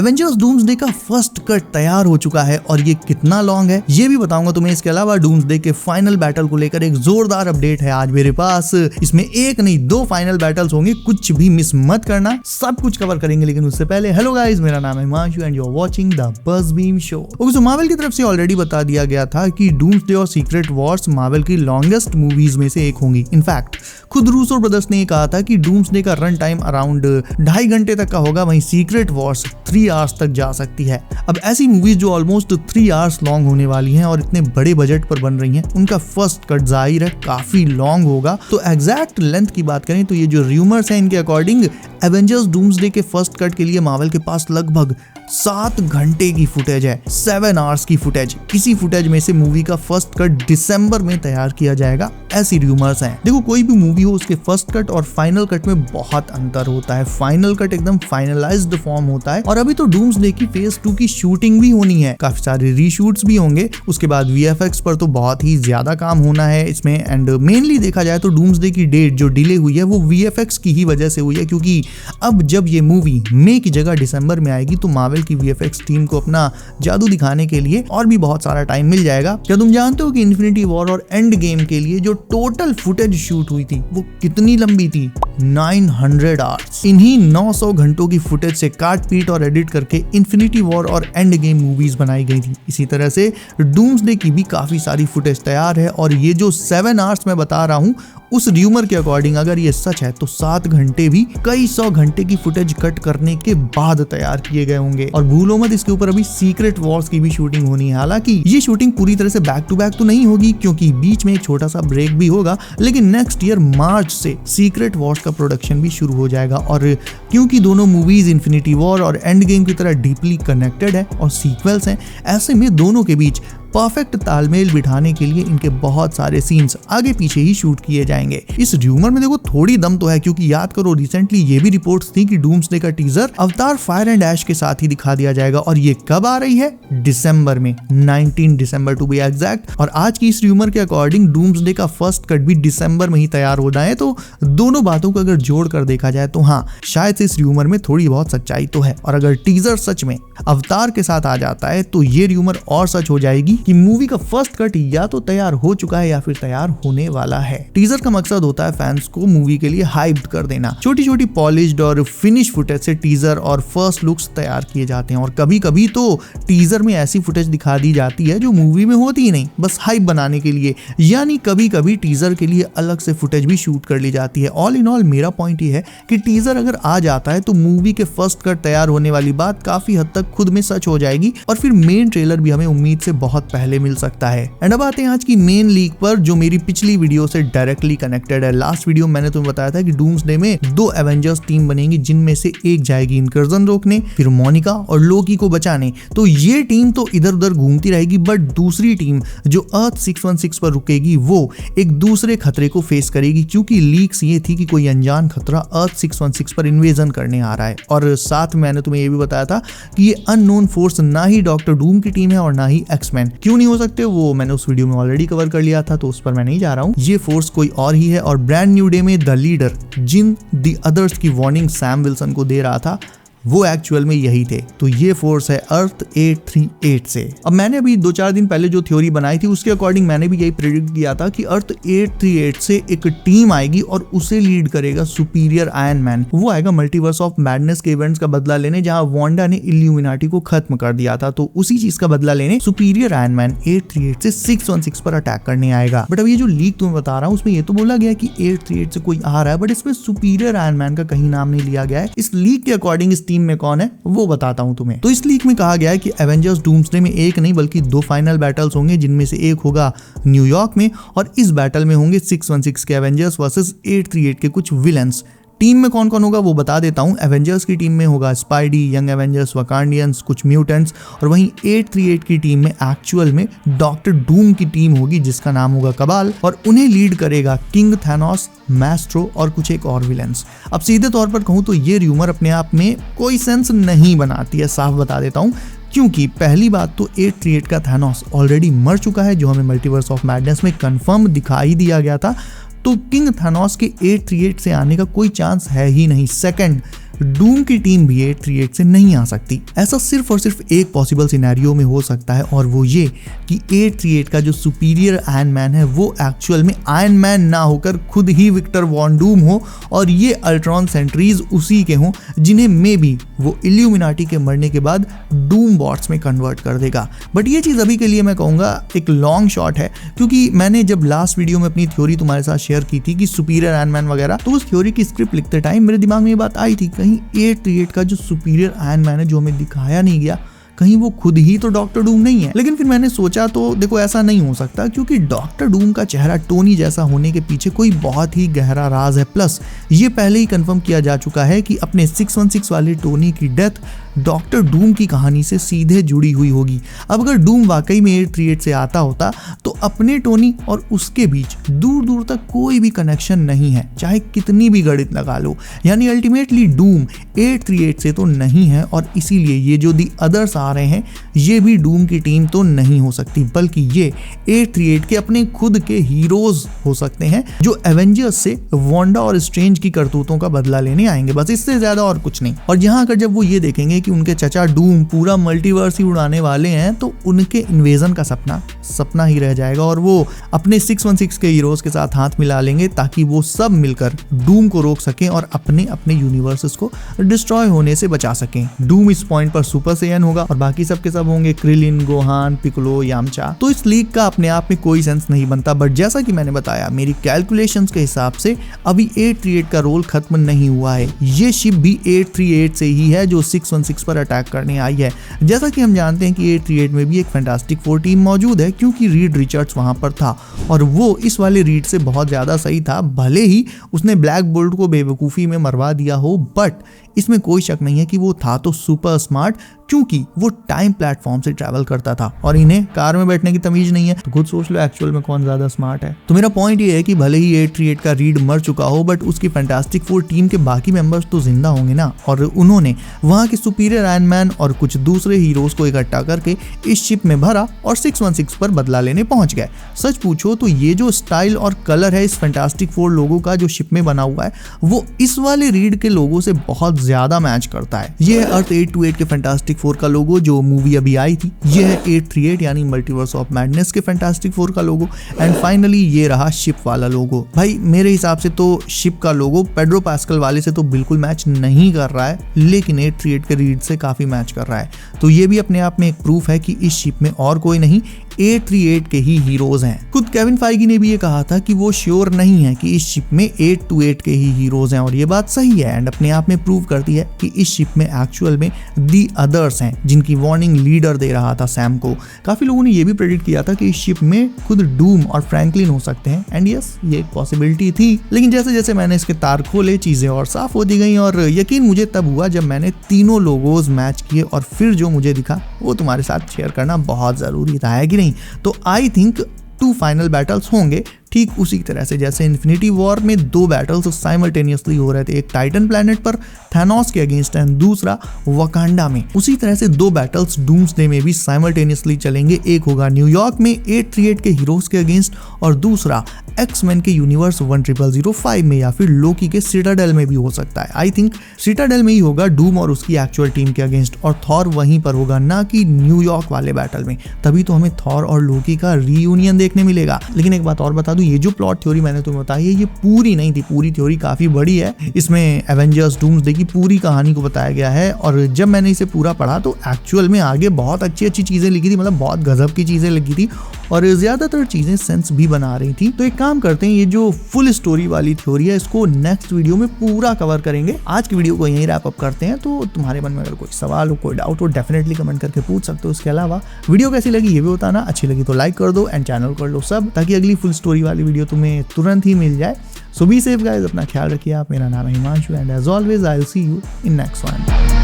Avengers doomsday का first cut तैयार हो चुका है और ये कितना लॉन्ग है ये भी बताऊंगा तुम्हें। इसके अलावा डूम्सडे के फाइनल बैटल को लेकर एक जोरदार अपडेट है आज मेरे पास। इसमें एक नहीं 2 फाइनल बैटल्स होंगे, कुछ भी मिस मत करना, सब कुछ कवर करेंगे। लेकिन उससे पहले हेलो गाइस, मेरा नाम है Himanshu and you are watching the Buzz Beam show. Okay, so Marvel की तरफ से ऑलरेडी बता दिया गया था कि डूम्सडे और सीक्रेट वॉर्स मार्वल की लॉन्गेस्ट मूवीज में से एक होंगी। इनफैक्ट खुद रूसो ब्रदर्स ने कहा था कि डूम्सडे का रन टाइम अराउंड 2.5 घंटे तक का होगा, वहीं सीक्रेट वॉर्स 3 आवर्स तक जा सकती है। अब ऐसी मूवीज जो ऑलमोस्ट 3 आवर्स लॉन्ग होने वाली हैं और इतने बड़े बजट पर बन रही हैं, उनका फर्स्ट कट जाहिर है काफी लॉन्ग होगा। तो एग्जैक्ट लेंथ की बात करें तो ये जो रूमर्स हैं इनके अकॉर्डिंग एवेंजर्स डूम्सडे के फर्स्ट कट के लिए मार्वल के पास लगभग 7 घंटे की फुटेज है, 7 आवर्स की फुटेज। इसी फुटेज में से मूवी का फर्स्ट कट दिसंबर में तैयार किया जाएगा, ऐसी रूमर्स हैं। देखो, कोई भी मूवी हो उसके फर्स्ट कट और फाइनल कट में बहुत अंतर होता है। फाइनल कट एकदम फाइनलाइज्ड फॉर्म होता है और अभी तो डूम्सडे की फेज 2 की शूटिंग भी होनी है, काफी सारे रीशूट्स भी होंगे। उसके बाद वीएफएक्स पर तो बहुत ही ज्यादा काम होना है इसमें। एंड मेनली देखा जाए तो डूम्सडे की डेट जो डिले हुई है वो वीएफएक्स की ही वजह से हुई है, क्योंकि अब जब ये मूवी मई की जगह दिसंबर में आएगी तो मार्वल की वीएफएक्स टीम को अपना जादू दिखाने के लिए और भी बहुत सारा टाइम मिल जाएगा। क्या तुम जानते हो कि इन्फिनिटी वॉर और एंड गेम के लिए जो टोटल फुटेज शूट हुई थी वो कितनी लंबी थी? 900 आवर्स। इन्हीं 900 घंटों की फुटेज से काट पीट और एडिट करके इन्फिनिटी वॉर और एंड गेम मूवीज बनाई गई थी। इसी तरह से डूम्सडे की भी काफी सारी फुटेज तैयार है और ये जो 7 आवर्स मैं बता रहा हूँ उस र्यूमर के अकॉर्डिंग अगर ये सच है तो 7 घंटे भी कई 100 घंटे की फुटेज कट करने के बाद तैयार किए गए होंगे। और भूलो मत, इसके ऊपर अभी सीक्रेट वॉर्स की भी शूटिंग होनी है। हालांकि ये शूटिंग पूरी तरह से बैक टू बैक तो नहीं होगी, क्योंकि बीच में एक छोटा सा ब्रेक भी होगा, लेकिन नेक्स्ट ईयर मार्च से सीक्रेट वॉर्स का प्रोडक्शन भी शुरू हो जाएगा। और क्योंकि दोनों मूवीज इन्फिनिटी वॉर और एंड गेम की तरह डीपली कनेक्टेड है और सीक्वल्स हैं, ऐसे में दोनों के बीच परफेक्ट तालमेल बिठाने के लिए इनके बहुत सारे सीन्स आगे पीछे ही शूट किए जाएंगे। इस र्यूमर में देखो थोड़ी दम तो है, क्योंकि याद करो रिसेंटली ये भी रिपोर्ट्स थी कि डूम्सडे का टीजर अवतार फायर एंड ऐश के साथ ही दिखा दिया जाएगा और ये कब आ रही है? दिसंबर में, 19 दिसंबर टू बी एग्जैक्ट। और आज की इस र्यूमर के अकॉर्डिंग डूम्सडे का फर्स्ट कट भी दिसंबर में ही तैयार होना है। तो दोनों बातों को अगर जोड़ कर देखा जाए तो हाँ, शायद से इस र्यूमर में थोड़ी बहुत सच्चाई तो है। और अगर टीजर सच में अवतार के साथ आ जाता है तो ये र्यूमर और सच हो जाएगी कि मूवी का फर्स्ट कट या तो तैयार हो चुका है या फिर तैयार होने वाला है। टीजर का मकसद होता है फैंस को मूवी के लिए हाइप्ड कर देना। छोटी छोटी पॉलिश्ड और फिनिश फुटेज से टीजर और फर्स्ट लुक्स तैयार किए जाते हैं और कभी कभी तो टीजर में ऐसी फुटेज दिखा दी जाती है जो मूवी में होती ही नहीं, बस हाइप बनाने के लिए। यानी कभी कभी टीजर के लिए अलग से फुटेज भी शूट कर ली जाती है। ऑल इन ऑल मेरा पॉइंट ये है कि टीजर अगर आ जाता है तो मूवी के फर्स्ट कट तैयार होने वाली बात काफी हद तक खुद में सच हो जाएगी और फिर मेन ट्रेलर भी हमें उम्मीद से बहुत पहले मिल सकता है। एंड अब आते हैं आज की मेन लीक पर, जो मेरी पिछली वीडियो से डायरेक्टली कनेक्टेड है। लास्ट वीडियो मैंने तुम्हें बताया था कि डूम्सडे में 2 एवेंजर्स टीम बनेंगी, जिनमें से एक जाएगी इनकर्जन रोकने, फिर मोनिका और लोकी को बचाने। तो ये टीम तो इधर उधर घूमती रहेगी, बट दूसरी टीम जो अर्थ 616 पर रुकेगी वो एक दूसरे खतरे को फेस करेगी, क्योंकि लीक्स ये थी कि कोई अनजान खतरा अर्थ 616 पर इन्वेजन करने आ रहा है। और साथ में मैंने तुम्हें ये भी बताया था कि ये अननोन फोर्स ना ही डॉक्टर डूम की टीम है और ना ही एक्समैन। क्यों नहीं हो सकते वो मैंने उस वीडियो में ऑलरेडी कवर कर लिया था, तो उस पर मैं नहीं जा रहा हूँ। ये फोर्स कोई और ही है और ब्रांड न्यू डे में द लीडर जिन द अदर्स की वार्निंग सैम विल्सन को दे रहा था वो एक्चुअल में यही थे। तो ये फोर्स है अर्थ 838 से। अब मैंने अभी 2-4 दिन पहले जो थ्योरी बनाई थी उसके अकॉर्डिंग मैंने भी यही प्रेडिक्ट किया था कि अर्थ 838 से एक टीम आएगी और उसे लीड करेगा सुपीरियर आयरन मैन। वो आएगा मल्टीवर्स ऑफ मैडनेस के इवेंट्स का बदला लेने, जहां वांडा ने इल्यूमिनाटी को खत्म कर दिया था। तो उसी चीज का बदला लेने सुपीरियर आयरन मैन 838 से 616 पर अटैक करने आएगा। बट अब ये जो लीक तुम्हें बता रहा हूँ उसमें ये तो बोला गया कि 838 से कोई आ रहा है, बट इसमें सुपीरियर आयरन मैन का कहीं नाम नहीं लिया गया है। इस लीक के अकॉर्डिंग टीम में कौन है वो बताता हूं तुम्हें। तो इस लीक में कहा गया है कि एवेंजर्स डूम्सडे में एक नहीं बल्कि 2 फाइनल बैटल्स होंगे, जिनमें से एक होगा न्यूयॉर्क में और इस बैटल में होंगे 616 के एवेंजर्स वर्सेस 838 के कुछ विलन्स। टीम में कौन कौन होगा वो बता देता हूँ। एवेंजर्स की टीम में होगा स्पाइडी, यंग एवेंजर्स, वकांडियंस, कुछ म्यूटेंट्स, और वहीं 838 की टीम में एक्चुअल में डॉक्टर डूम की टीम होगी जिसका नाम होगा कबाल, और उन्हें लीड करेगा किंग थैनोस, मैस्ट्रो और कुछ एक और विलेंस। अब सीधे तौर पर कहूँ तो ये र्यूमर अपने आप में कोई सेंस नहीं बनाती है, साफ बता देता हूँ। क्योंकि पहली बात तो 838 का थैनोस ऑलरेडी मर चुका है, जो हमें मल्टीवर्स ऑफ मैडनेस में कंफर्म दिखाई दिया गया था। तो किंग थैनोस के 838 से आने का कोई चांस है ही नहीं। सेकंड, डूम की टीम भी 838 से नहीं आ सकती। ऐसा सिर्फ और सिर्फ एक पॉसिबल सिनेरियो में हो सकता है और वो ये कि 838 का जो सुपीरियर आयरन मैन है वो एक्चुअल में आयरन मैन ना होकर खुद ही विक्टर वॉन डूम हो और ये अल्ट्रॉन सेंट्रीज उसी के हों जिन्हें मे बी वो इल्यूमिनाटी के मरने के बाद डूम बॉट्स में कन्वर्ट कर देगा। बट ये चीज़ अभी के लिए मैं कहूँगा एक लॉन्ग शॉट है, क्योंकि मैंने जब लास्ट वीडियो में अपनी थ्योरी तुम्हारे साथ शेयर की थी कि सुपीरियर आयरन मैन वगैरह, तो उस थ्योरी की स्क्रिप्ट लिखते टाइम मेरे दिमाग में ये बात आई थी कहीं 838 का जो सुपीरियर आयरन मैन है जो हमें दिखाया नहीं गया, कहीं वो खुद ही तो डॉक्टर डूम नहीं है। लेकिन फिर मैंने सोचा तो देखो ऐसा नहीं हो सकता, क्योंकि डॉक्टर डूम का चेहरा टोनी जैसा होने के पीछे कोई बहुत ही गहरा राज है। प्लस ये पहले ही कंफर्म किया जा चुका है कि अपने 616 वाले टोनी की डेथ डॉक्टर डूम की कहानी से सीधे जुड़ी हुई होगी। अब अगर डूम वाकई में 838 से आता होता तो अपने टोनी और उसके बीच दूर दूर तक कोई भी कनेक्शन नहीं है, चाहे कितनी भी गणित लगा लो। यानी अल्टीमेटली डूम 838 से तो नहीं है और इसीलिए ये जो दी अदर्स आ रहे हैं ये भी डूम की टीम तो नहीं हो सकती, बल्कि ये 838 के अपने खुद के हीरोज हो सकते हैं जो एवेंजर्स से वांडा और स्ट्रेंज की करतूतों का बदला लेने आएंगे, बस इससे ज्यादा और कुछ नहीं। और यहाँ अगर जब वो ये देखेंगे कि उनके चचा डूम पूरा मल्टीवर्स ही उड़ाने वाले हैं तो उनके इन्वेजन का सपना ही रह जाएगा और वो अपने 616 के हीरोज के साथ हाथ मिला लेंगे ताकि वो सब मिलकर डूम को रोक सकें और अपने अपने यूनिवर्सेस को डिस्ट्रॉय होने से बचा सकें। डूम इस पॉइंट पर सुपर सैयन होगा और बाकी सब के सब होंगे क्रिलिन, गोहान, पिकोलो, यामचा। तो इस लीग का अपने आप में कोई सेंस नहीं बनता, बट जैसा कि मैंने बताया मेरी कैलकुलेशंस के हिसाब से अभी 838 का रोल खत्म नहीं हुआ है। ये शिप भी 838 से ही है जो 616 पर अटैक करने आई है। जैसा कि हम जानते हैं कि 838 में भी एक फैंटास्टिक फोर टीम मौजूद है, क्योंकि रीड रिचर्ड्स वहां पर था और वो इस वाले रीड से बहुत ज्यादा सही था। भले ही उसने ब्लैक बोल्ट को बेवकूफ़ी में मरवा दिया हो, बट इसमें कोई शक नहीं है कि वो था तो सुपर स्मार्ट, क्योंकि वो टाइम प्लेटफॉर्म से ट्रैवल करता था और इन्हें कार में बैठने की तमीज नहीं है। तो खुद सोच लो एक्चुअल में कौन ज्यादा स्मार्ट है। तो मेरा पॉइंट ये है कि भले ही 838 का रीड मर चुका हो, बट उसकी फैंटास्टिक फोर टीम के बाकी मेंबर्स तो जिंदा होंगे ना, और उन्होंने वहां के सुपीरियर आयरन मैन और कुछ दूसरे हीरोज को इकट्ठा करके इस शिप में भरा और 616 पर बदला लेने पहुंच गए। सच पूछो तो ये जो स्टाइल और कलर है इस फैंटास्टिक फोर लोगों का जो शिप में बना हुआ है वो इस वाले रीड के लोगों से बहुत ज्यादा मैच करता है। ये है अर्थ 828 के फैंटास्टिक फोर का लोगो जो मूवी अभी आई थी। ये है 838 यानी मल्टीवर्स ऑफ मैडनेस के फैंटास्टिक फोर का लोगो एंड फाइनली ये रहा शिप वाला लोगो। भाई मेरे हिसाब से तो शिप का लोगो पेड्रो पास्कल वाले से तो बिल्कुल मैच नहीं कर रहा है, लेकिन 838 के रीड से काफी मैच कर रहा है। तो ये भी अपने आप में एक प्रूफ है कि इस शिप में और कोई नहीं 838 के ही हीरोज हैं। खुद केविन फाइगी ने भी ये कहा था कि वो श्योर नहीं है कि इस शिप में 828 के ही हीरोज हैं और ये बात सही है एंड अपने आप में प्रूव करती है कि इस शिप में एक्चुअल में दी अदर्स हैं जिनकी वार्निंग लीडर दे रहा था सैम को। काफी लोगों ने ये भी प्रेडिक्ट किया था कि इस शिप में खुद डूम और फ्रैंकलिन हो सकते हैं एंड यस ये एक पॉसिबिलिटी थी, लेकिन जैसे जैसे मैंने इसके तार खोले चीजें और साफ होती गई और यकीन मुझे तब हुआ जब मैंने तीनों लोगोज मैच किए और फिर जो मुझे दिखा वो तुम्हारे साथ शेयर करना बहुत जरूरी था, है कि नहीं। तो आई थिंक 2 फाइनल बैटल्स होंगे ठीक उसी तरह से जैसे इन्फिनिटी वॉर में 2 बैटल्स साइमल्टेनियसली हो रहे थे, एक टाइटन प्लैनेट पर थैनोस के अगेंस्ट एंड दूसरा वकांडा में। उसी तरह से 2 बैटल्स डूम्सडे में भी साइमल्टेनियसली चलेंगे, एक होगा न्यूयॉर्क में 838 के हीरोज के अगेंस्ट और दूसरा एक्समैन के यूनिवर्स 10005 में या फिर लोकी के सिटाडेल में भी हो सकता है। आई थिंक सिटाडेल में ही होगा डूम और उसकी एक्चुअल टीम के अगेंस्ट और थॉर वहीं पर होगा, ना कि न्यूयॉर्क वाले बैटल में। तभी तो हमें थॉर और लोकी का रीयूनियन देखने मिलेगा। लेकिन एक बात और बता दूं, ये जो प्लॉट थ्योरी मैंने तुम्हें बताई है ये पूरी नहीं थी, पूरी थ्योरी काफी बड़ी है। इसमें एवेंजर्स डूम्सडे की पूरी कहानी को बताया गया है और जब मैंने इसे पूरा पढ़ा तो एक्चुअल में आगे बहुत अच्छी अच्छी चीजें लिखी थी, मतलब बहुत गजब की चीजें लिखी थी और ज्यादातर चीजें सेंस भी बना रही थी। तो एक काम करते हैं, ये जो फुल स्टोरी वाली थ्योरी है इसको नेक्स्ट वीडियो में पूरा कवर करेंगे। आज की वीडियो को यहीं रैप अप करते हैं। तो तुम्हारे मन में अगर कोई सवाल हो, कोई डाउट हो, डेफिनेटली कमेंट करके पूछ सकते हो। इसके अलावा वीडियो कैसी लगी ये भी बताना, अच्छी लगी तो लाइक कर दो एंड चैनल कर लो सब, ताकि अगली फुल स्टोरी वाली वीडियो तुम्हें तुरंत ही मिल जाए। सो बी सेफ गाइस, अपना ख्याल रखिए आप। मेरा नाम है Himanshu and as always I will see you in next one.